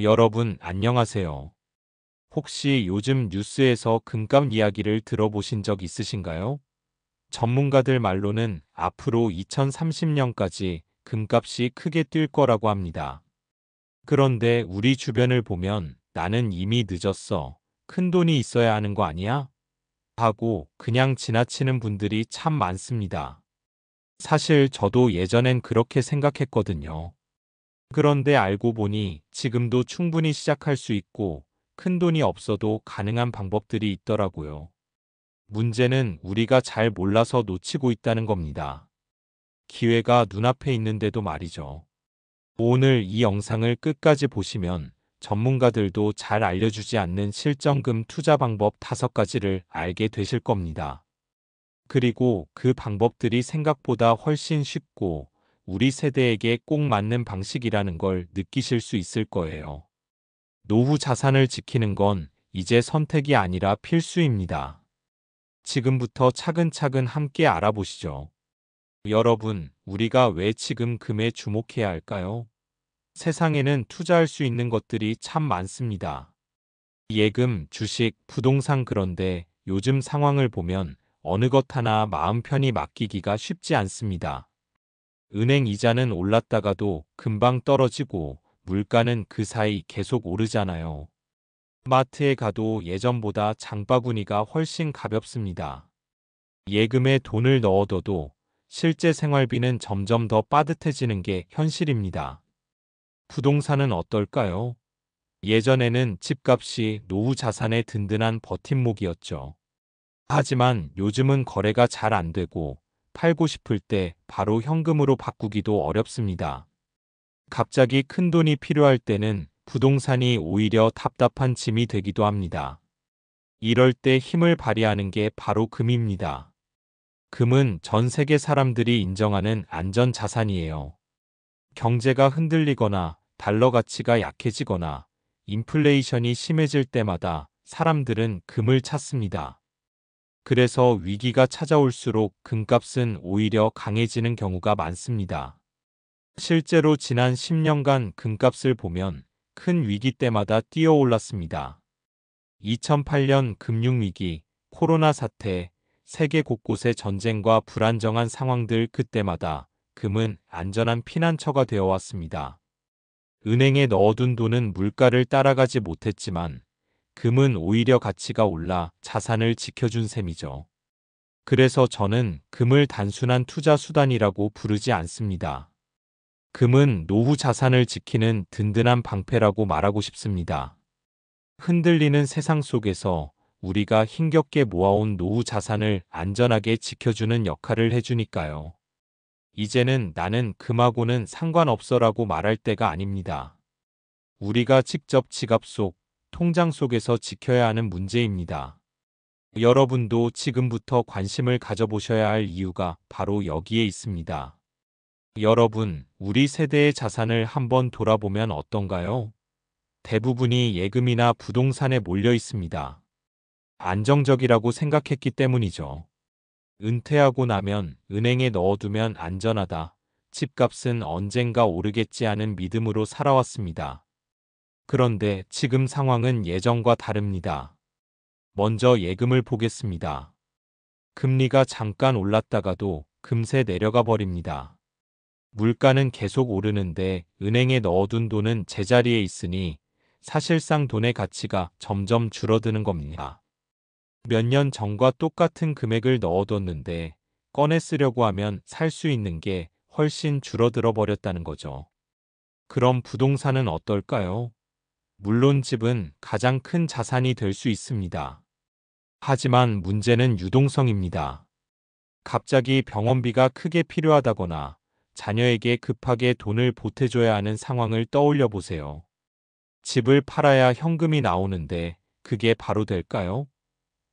여러분, 안녕하세요. 혹시 요즘 뉴스에서 금값 이야기를 들어보신 적 있으신가요? 전문가들 말로는 앞으로 2030년까지 금값이 크게 뛸 거라고 합니다. 그런데 우리 주변을 보면 나는 이미 늦었어. 큰 돈이 있어야 하는 거 아니야? 하고 그냥 지나치는 분들이 참 많습니다. 사실 저도 예전엔 그렇게 생각했거든요. 그런데 알고 보니 지금도 충분히 시작할 수 있고 큰 돈이 없어도 가능한 방법들이 있더라고요. 문제는 우리가 잘 몰라서 놓치고 있다는 겁니다. 기회가 눈앞에 있는데도 말이죠. 오늘 이 영상을 끝까지 보시면 전문가들도 잘 알려주지 않는 실전금 투자 방법 5가지를 알게 되실 겁니다. 그리고 그 방법들이 생각보다 훨씬 쉽고 우리 세대에게 꼭 맞는 방식이라는 걸 느끼실 수 있을 거예요. 노후 자산을 지키는 건 이제 선택이 아니라 필수입니다. 지금부터 차근차근 함께 알아보시죠. 여러분, 우리가 왜 지금 금에 주목해야 할까요? 세상에는 투자할 수 있는 것들이 참 많습니다. 예금, 주식, 부동산 그런데 요즘 상황을 보면 어느 것 하나 마음 편히 맡기기가 쉽지 않습니다. 은행 이자는 올랐다가도 금방 떨어지고 물가는 그 사이 계속 오르잖아요. 마트에 가도 예전보다 장바구니가 훨씬 가볍습니다. 예금에 돈을 넣어둬도 실제 생활비는 점점 더 빠듯해지는 게 현실입니다. 부동산은 어떨까요? 예전에는 집값이 노후 자산의 든든한 버팀목이었죠. 하지만 요즘은 거래가 잘 안 되고 팔고 싶을 때 바로 현금으로 바꾸기도 어렵습니다. 갑자기 큰 돈이 필요할 때는 부동산이 오히려 답답한 짐이 되기도 합니다. 이럴 때 힘을 발휘하는 게 바로 금입니다. 금은 전 세계 사람들이 인정하는 안전 자산이에요. 경제가 흔들리거나 달러 가치가 약해지거나 인플레이션이 심해질 때마다 사람들은 금을 찾습니다. 그래서 위기가 찾아올수록 금값은 오히려 강해지는 경우가 많습니다. 실제로 지난 10년간 금값을 보면 큰 위기 때마다 뛰어올랐습니다. 2008년 금융위기, 코로나 사태, 세계 곳곳의 전쟁과 불안정한 상황들 그때마다 금은 안전한 피난처가 되어 왔습니다. 은행에 넣어둔 돈은 물가를 따라가지 못했지만 금은 오히려 가치가 올라 자산을 지켜준 셈이죠. 그래서 저는 금을 단순한 투자 수단이라고 부르지 않습니다. 금은 노후 자산을 지키는 든든한 방패라고 말하고 싶습니다. 흔들리는 세상 속에서 우리가 힘겹게 모아온 노후 자산을 안전하게 지켜주는 역할을 해주니까요. 이제는 나는 금하고는 상관없어라고 말할 때가 아닙니다. 우리가 직접 지갑 속, 통장 속에서 지켜야 하는 문제입니다. 여러분도 지금부터 관심을 가져보셔야 할 이유가 바로 여기에 있습니다. 여러분, 우리 세대의 자산을 한번 돌아보면 어떤가요? 대부분이 예금이나 부동산에 몰려 있습니다. 안정적이라고 생각했기 때문이죠. 은퇴하고 나면 은행에 넣어두면 안전하다. 집값은 언젠가 오르겠지 하는 믿음으로 살아왔습니다. 그런데 지금 상황은 예전과 다릅니다. 먼저 예금을 보겠습니다. 금리가 잠깐 올랐다가도 금세 내려가 버립니다. 물가는 계속 오르는데 은행에 넣어둔 돈은 제자리에 있으니 사실상 돈의 가치가 점점 줄어드는 겁니다. 몇 년 전과 똑같은 금액을 넣어뒀는데 꺼내 쓰려고 하면 살 수 있는 게 훨씬 줄어들어 버렸다는 거죠. 그럼 부동산은 어떨까요? 물론 집은 가장 큰 자산이 될 수 있습니다. 하지만 문제는 유동성입니다. 갑자기 병원비가 크게 필요하다거나 자녀에게 급하게 돈을 보태줘야 하는 상황을 떠올려 보세요. 집을 팔아야 현금이 나오는데 그게 바로 될까요?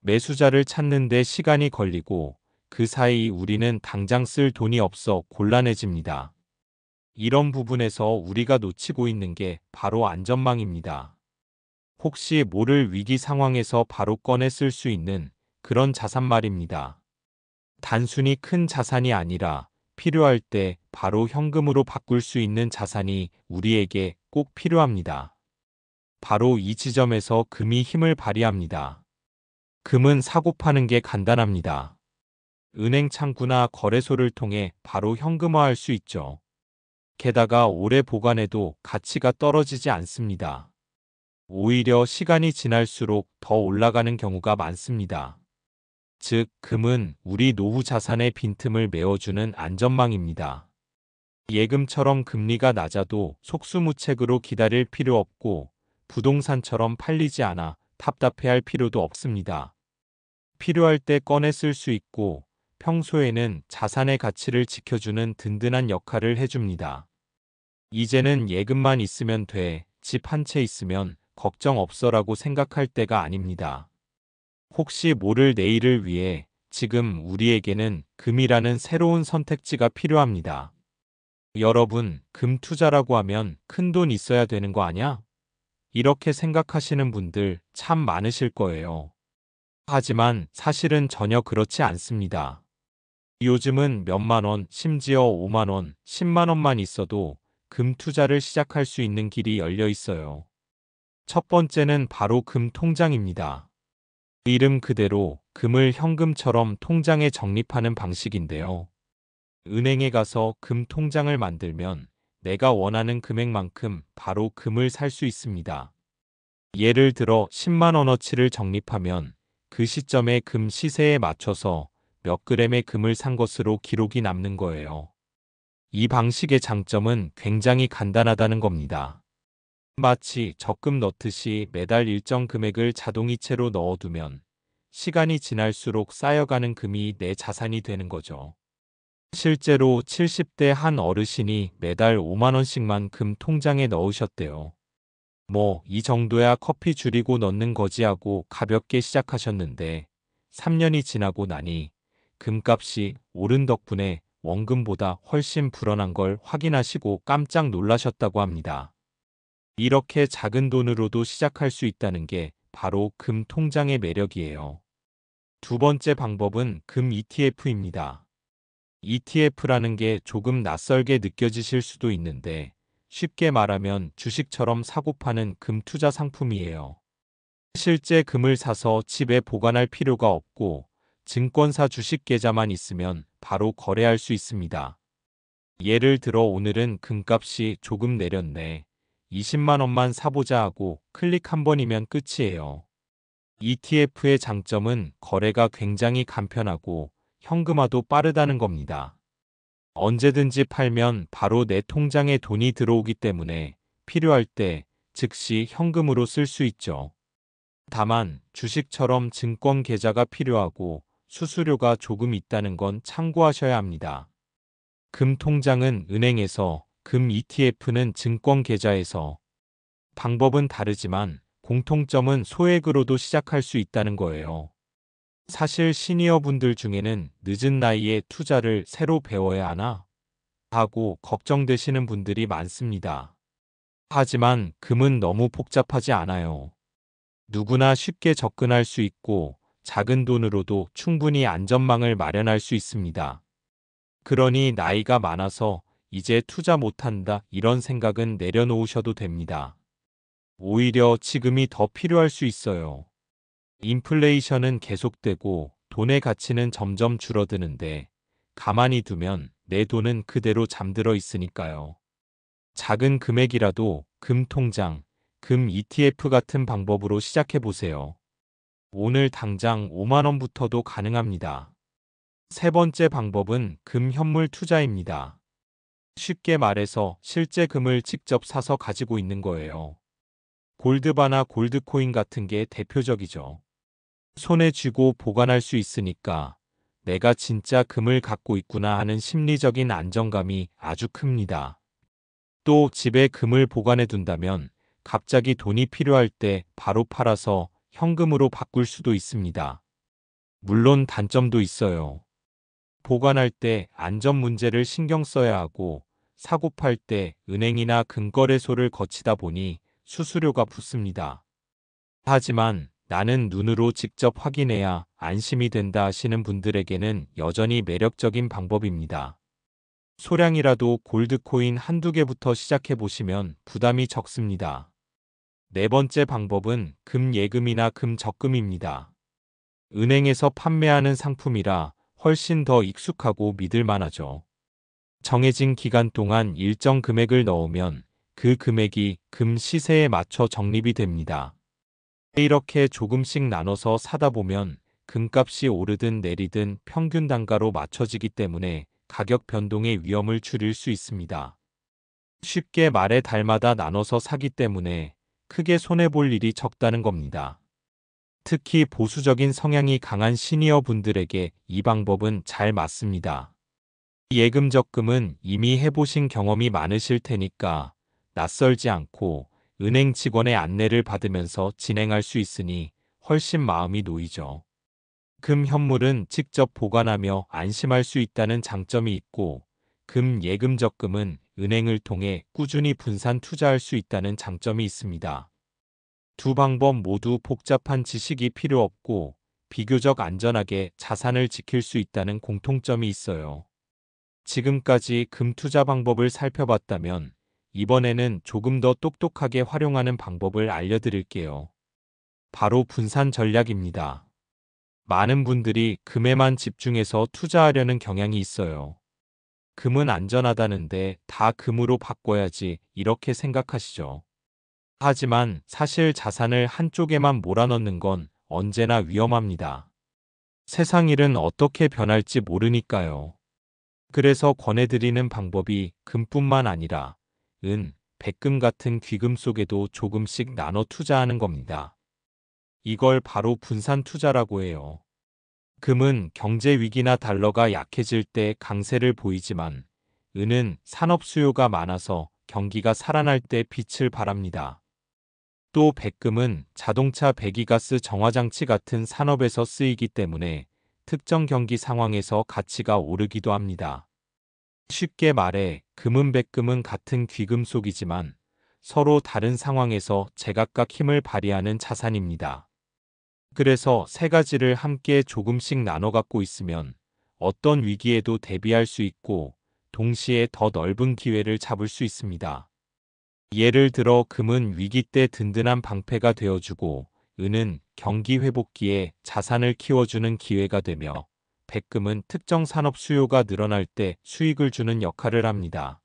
매수자를 찾는데 시간이 걸리고 그 사이 우리는 당장 쓸 돈이 없어 곤란해집니다. 이런 부분에서 우리가 놓치고 있는 게 바로 안전망입니다. 혹시 모를 위기 상황에서 바로 꺼내 쓸 수 있는 그런 자산 말입니다. 단순히 큰 자산이 아니라 필요할 때 바로 현금으로 바꿀 수 있는 자산이 우리에게 꼭 필요합니다. 바로 이 지점에서 금이 힘을 발휘합니다. 금은 사고 파는 게 간단합니다. 은행 창구나 거래소를 통해 바로 현금화할 수 있죠. 게다가 오래 보관해도 가치가 떨어지지 않습니다. 오히려 시간이 지날수록 더 올라가는 경우가 많습니다. 즉, 금은 우리 노후 자산의 빈틈을 메워주는 안전망입니다. 예금처럼 금리가 낮아도 속수무책으로 기다릴 필요 없고 부동산처럼 팔리지 않아 답답해할 필요도 없습니다. 필요할 때 꺼내 쓸 수 있고 평소에는 자산의 가치를 지켜주는 든든한 역할을 해줍니다. 이제는 예금만 있으면 돼, 집 한 채 있으면 걱정 없어라고 생각할 때가 아닙니다. 혹시 모를 내일을 위해 지금 우리에게는 금이라는 새로운 선택지가 필요합니다. 여러분, 금 투자라고 하면 큰돈 있어야 되는 거 아냐? 이렇게 생각하시는 분들 참 많으실 거예요. 하지만 사실은 전혀 그렇지 않습니다. 요즘은 몇만 원, 심지어 5만 원, 10만 원만 있어도 금 투자를 시작할 수 있는 길이 열려 있어요. 첫 번째는 바로 금 통장입니다. 이름 그대로 금을 현금처럼 통장에 적립하는 방식인데요. 은행에 가서 금 통장을 만들면 내가 원하는 금액만큼 바로 금을 살 수 있습니다. 예를 들어 10만 원어치를 적립하면 그 시점의 금 시세에 맞춰서 몇 그램의 금을 산 것으로 기록이 남는 거예요. 이 방식의 장점은 굉장히 간단하다는 겁니다. 마치 적금 넣듯이 매달 일정 금액을 자동이체로 넣어두면 시간이 지날수록 쌓여가는 금이 내 자산이 되는 거죠. 실제로 70대 한 어르신이 매달 5만 원씩만 금 통장에 넣으셨대요. 뭐 이 정도야 커피 줄이고 넣는 거지 하고 가볍게 시작하셨는데 3년이 지나고 나니 금값이 오른 덕분에 원금보다 훨씬 불어난 걸 확인하시고 깜짝 놀라셨다고 합니다. 이렇게 작은 돈으로도 시작할 수 있다는 게 바로 금 통장의 매력이에요. 두 번째 방법은 금 ETF입니다. ETF라는 게 조금 낯설게 느껴지실 수도 있는데 쉽게 말하면 주식처럼 사고 파는 금 투자 상품이에요. 실제 금을 사서 집에 보관할 필요가 없고 증권사 주식 계좌만 있으면 바로 거래할 수 있습니다. 예를 들어 오늘은 금값이 조금 내렸네. 20만 원만 사보자 하고 클릭 한 번이면 끝이에요. ETF의 장점은 거래가 굉장히 간편하고 현금화도 빠르다는 겁니다. 언제든지 팔면 바로 내 통장에 돈이 들어오기 때문에 필요할 때 즉시 현금으로 쓸 수 있죠. 다만 주식처럼 증권 계좌가 필요하고 수수료가 조금 있다는 건 참고하셔야 합니다. 금 통장은 은행에서, 금 ETF는 증권 계좌에서. 방법은 다르지만 공통점은 소액으로도 시작할 수 있다는 거예요. 사실 시니어 분들 중에는 늦은 나이에 투자를 새로 배워야 하나 하고 걱정되시는 분들이 많습니다. 하지만 금은 너무 복잡하지 않아요. 누구나 쉽게 접근할 수 있고 작은 돈으로도 충분히 안전망을 마련할 수 있습니다. 그러니 나이가 많아서 이제 투자 못한다 이런 생각은 내려놓으셔도 됩니다. 오히려 지금이 더 필요할 수 있어요. 인플레이션은 계속되고 돈의 가치는 점점 줄어드는데 가만히 두면 내 돈은 그대로 잠들어 있으니까요. 작은 금액이라도 금 통장, 금 ETF 같은 방법으로 시작해 보세요. 오늘 당장 5만 원부터도 가능합니다. 세 번째 방법은 금 현물 투자입니다. 쉽게 말해서 실제 금을 직접 사서 가지고 있는 거예요. 골드바나 골드코인 같은 게 대표적이죠. 손에 쥐고 보관할 수 있으니까 내가 진짜 금을 갖고 있구나 하는 심리적인 안정감이 아주 큽니다. 또 집에 금을 보관해 둔다면 갑자기 돈이 필요할 때 바로 팔아서 현금으로 바꿀 수도 있습니다. 물론 단점도 있어요. 보관할 때 안전 문제를 신경 써야 하고 사고 팔 때 은행이나 금거래소를 거치다 보니 수수료가 붙습니다. 하지만 나는 눈으로 직접 확인해야 안심이 된다 하시는 분들에게는 여전히 매력적인 방법입니다. 소량이라도 골드코인 한두 개부터 시작해 보시면 부담이 적습니다. 네 번째 방법은 금예금이나 금적금입니다. 은행에서 판매하는 상품이라 훨씬 더 익숙하고 믿을 만하죠. 정해진 기간 동안 일정 금액을 넣으면 그 금액이 금 시세에 맞춰 적립이 됩니다. 이렇게 조금씩 나눠서 사다 보면 금값이 오르든 내리든 평균 단가로 맞춰지기 때문에 가격 변동의 위험을 줄일 수 있습니다. 쉽게 말해 달마다 나눠서 사기 때문에 크게 손해볼 일이 적다는 겁니다. 특히 보수적인 성향이 강한 시니어 분들에게 이 방법은 잘 맞습니다. 예금 적금은 이미 해보신 경험이 많으실 테니까 낯설지 않고 은행 직원의 안내를 받으면서 진행할 수 있으니 훨씬 마음이 놓이죠. 금 현물은 직접 보관하며 안심할 수 있다는 장점이 있고 금 예금 적금은 은행을 통해 꾸준히 분산 투자할 수 있다는 장점이 있습니다. 두 방법 모두 복잡한 지식이 필요 없고 비교적 안전하게 자산을 지킬 수 있다는 공통점이 있어요. 지금까지 금 투자 방법을 살펴봤다면 이번에는 조금 더 똑똑하게 활용하는 방법을 알려드릴게요. 바로 분산 전략입니다. 많은 분들이 금에만 집중해서 투자하려는 경향이 있어요. 금은 안전하다는데 다 금으로 바꿔야지 이렇게 생각하시죠. 하지만 사실 자산을 한쪽에만 몰아넣는 건 언제나 위험합니다. 세상 일은 어떻게 변할지 모르니까요. 그래서 권해드리는 방법이 금뿐만 아니라 은, 백금 같은 귀금 속에도 조금씩 나눠 투자하는 겁니다. 이걸 바로 분산 투자라고 해요. 금은 경제 위기나 달러가 약해질 때 강세를 보이지만 은은 산업 수요가 많아서 경기가 살아날 때 빛을 발합니다. 또 백금은 자동차 배기가스 정화장치 같은 산업에서 쓰이기 때문에 특정 경기 상황에서 가치가 오르기도 합니다. 쉽게 말해 금은 백금은 같은 귀금속이지만 서로 다른 상황에서 제각각 힘을 발휘하는 자산입니다. 그래서 세 가지를 함께 조금씩 나눠 갖고 있으면 어떤 위기에도 대비할 수 있고 동시에 더 넓은 기회를 잡을 수 있습니다. 예를 들어 금은 위기 때 든든한 방패가 되어주고 은은 경기 회복기에 자산을 키워주는 기회가 되며 백금은 특정 산업 수요가 늘어날 때 수익을 주는 역할을 합니다.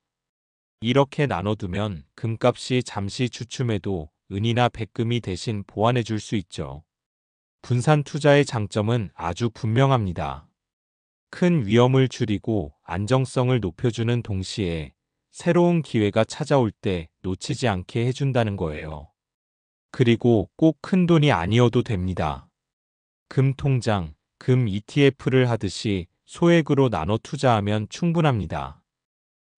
이렇게 나눠두면 금값이 잠시 주춤해도 은이나 백금이 대신 보완해 줄 수 있죠. 분산 투자의 장점은 아주 분명합니다. 큰 위험을 줄이고 안정성을 높여주는 동시에 새로운 기회가 찾아올 때 놓치지 않게 해준다는 거예요. 그리고 꼭 큰 돈이 아니어도 됩니다. 금 통장, 금 ETF를 하듯이 소액으로 나눠 투자하면 충분합니다.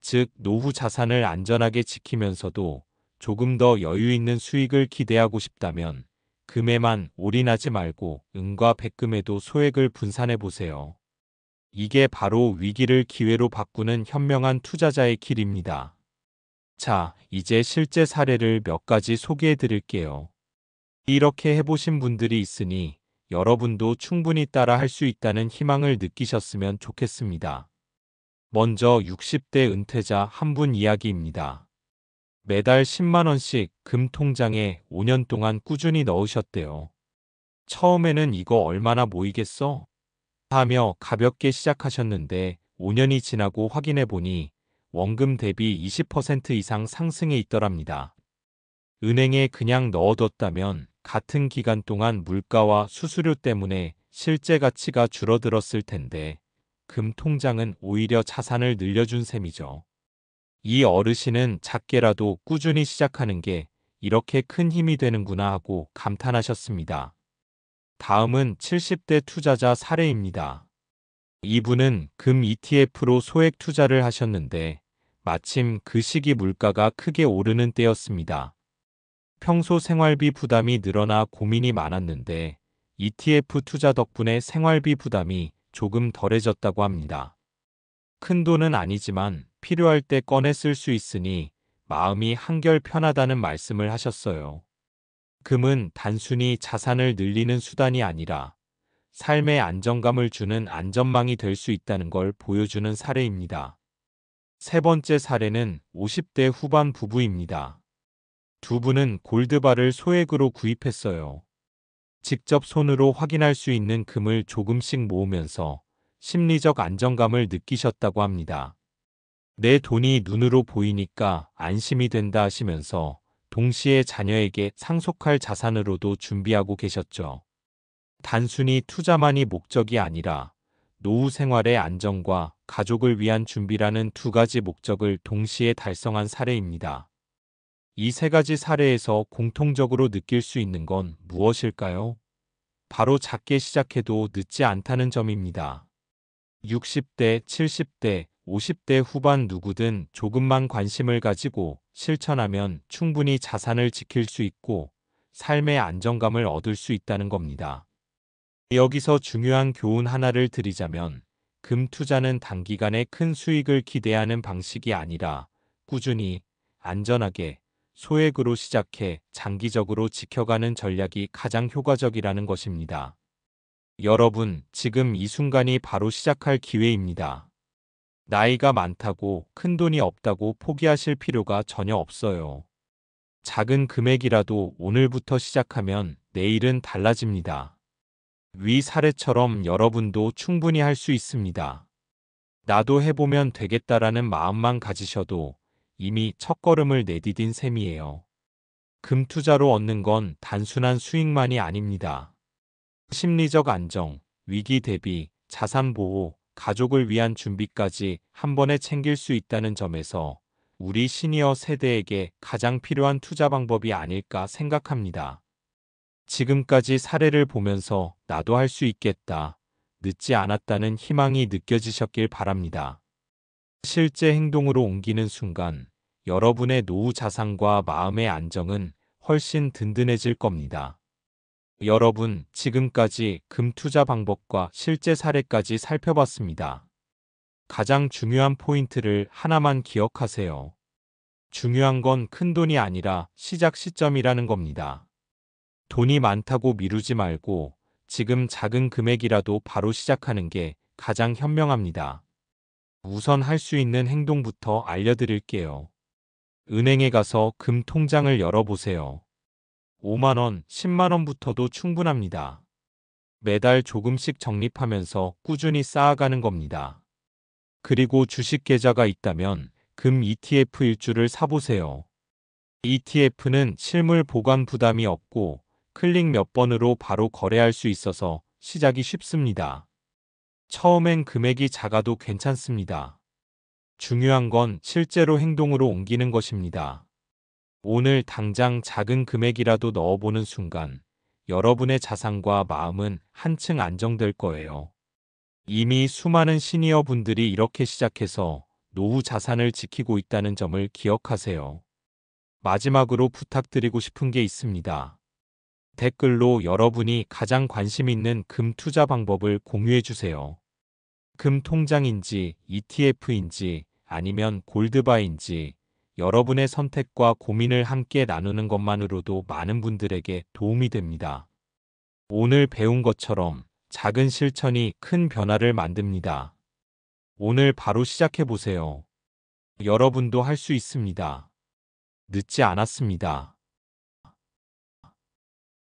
즉, 노후 자산을 안전하게 지키면서도 조금 더 여유 있는 수익을 기대하고 싶다면 금에만 올인하지 말고 은과 백금에도 소액을 분산해 보세요. 이게 바로 위기를 기회로 바꾸는 현명한 투자자의 길입니다. 자, 이제 실제 사례를 몇 가지 소개해 드릴게요. 이렇게 해보신 분들이 있으니 여러분도 충분히 따라 할 수 있다는 희망을 느끼셨으면 좋겠습니다. 먼저 60대 은퇴자 한 분 이야기입니다. 매달 10만 원씩 금 통장에 5년 동안 꾸준히 넣으셨대요. 처음에는 이거 얼마나 모이겠어? 하며 가볍게 시작하셨는데 5년이 지나고 확인해 보니 원금 대비 20% 이상 상승해 있더랍니다. 은행에 그냥 넣어뒀다면 같은 기간 동안 물가와 수수료 때문에 실제 가치가 줄어들었을 텐데 금 통장은 오히려 자산을 늘려준 셈이죠. 이 어르신은 작게라도 꾸준히 시작하는 게 이렇게 큰 힘이 되는구나 하고 감탄하셨습니다. 다음은 70대 투자자 사례입니다. 이분은 금 ETF로 소액 투자를 하셨는데 마침 그 시기 물가가 크게 오르는 때였습니다. 평소 생활비 부담이 늘어나 고민이 많았는데 ETF 투자 덕분에 생활비 부담이 조금 덜해졌다고 합니다. 큰 돈은 아니지만 필요할 때 꺼내 쓸 수 있으니 마음이 한결 편하다는 말씀을 하셨어요. 금은 단순히 자산을 늘리는 수단이 아니라 삶의 안정감을 주는 안전망이 될 수 있다는 걸 보여주는 사례입니다. 세 번째 사례는 50대 후반 부부입니다. 두 분은 골드바를 소액으로 구입했어요. 직접 손으로 확인할 수 있는 금을 조금씩 모으면서 심리적 안정감을 느끼셨다고 합니다. 내 돈이 눈으로 보이니까 안심이 된다 하시면서 동시에 자녀에게 상속할 자산으로도 준비하고 계셨죠. 단순히 투자만이 목적이 아니라 노후 생활의 안정과 가족을 위한 준비라는 두 가지 목적을 동시에 달성한 사례입니다. 이 세 가지 사례에서 공통적으로 느낄 수 있는 건 무엇일까요? 바로 작게 시작해도 늦지 않다는 점입니다. 60대, 70대, 50대 후반 누구든 조금만 관심을 가지고 실천하면 충분히 자산을 지킬 수 있고 삶의 안정감을 얻을 수 있다는 겁니다. 여기서 중요한 교훈 하나를 드리자면 금 투자는 단기간에 큰 수익을 기대하는 방식이 아니라 꾸준히, 안전하게, 소액으로 시작해 장기적으로 지켜가는 전략이 가장 효과적이라는 것입니다. 여러분, 지금 이 순간이 바로 시작할 기회입니다. 나이가 많다고 큰 돈이 없다고 포기하실 필요가 전혀 없어요. 작은 금액이라도 오늘부터 시작하면 내일은 달라집니다. 위 사례처럼 여러분도 충분히 할 수 있습니다. 나도 해보면 되겠다라는 마음만 가지셔도 이미 첫걸음을 내디딘 셈이에요. 금 투자로 얻는 건 단순한 수익만이 아닙니다. 심리적 안정, 위기 대비, 자산 보호, 가족을 위한 준비까지 한 번에 챙길 수 있다는 점에서 우리 시니어 세대에게 가장 필요한 투자 방법이 아닐까 생각합니다. 지금까지 사례를 보면서 나도 할 수 있겠다, 늦지 않았다는 희망이 느껴지셨길 바랍니다. 실제 행동으로 옮기는 순간 여러분의 노후 자산과 마음의 안정은 훨씬 든든해질 겁니다. 여러분, 지금까지 금 투자 방법과 실제 사례까지 살펴봤습니다. 가장 중요한 포인트를 하나만 기억하세요. 중요한 건 큰 돈이 아니라 시작 시점이라는 겁니다. 돈이 많다고 미루지 말고 지금 작은 금액이라도 바로 시작하는 게 가장 현명합니다. 우선 할 수 있는 행동부터 알려드릴게요. 은행에 가서 금 통장을 열어보세요. 5만 원, 10만 원부터도 충분합니다. 매달 조금씩 적립하면서 꾸준히 쌓아가는 겁니다. 그리고 주식 계좌가 있다면 금 ETF 일주를 사보세요. ETF는 실물 보관 부담이 없고 클릭 몇 번으로 바로 거래할 수 있어서 시작이 쉽습니다. 처음엔 금액이 작아도 괜찮습니다. 중요한 건 실제로 행동으로 옮기는 것입니다. 오늘 당장 작은 금액이라도 넣어보는 순간 여러분의 자산과 마음은 한층 안정될 거예요. 이미 수많은 시니어 분들이 이렇게 시작해서 노후 자산을 지키고 있다는 점을 기억하세요. 마지막으로 부탁드리고 싶은 게 있습니다. 댓글로 여러분이 가장 관심 있는 금 투자 방법을 공유해 주세요. 금 통장인지 ETF인지 아니면 골드바인지 여러분의 선택과 고민을 함께 나누는 것만으로도 많은 분들에게 도움이 됩니다. 오늘 배운 것처럼 작은 실천이 큰 변화를 만듭니다. 오늘 바로 시작해 보세요. 여러분도 할 수 있습니다. 늦지 않았습니다.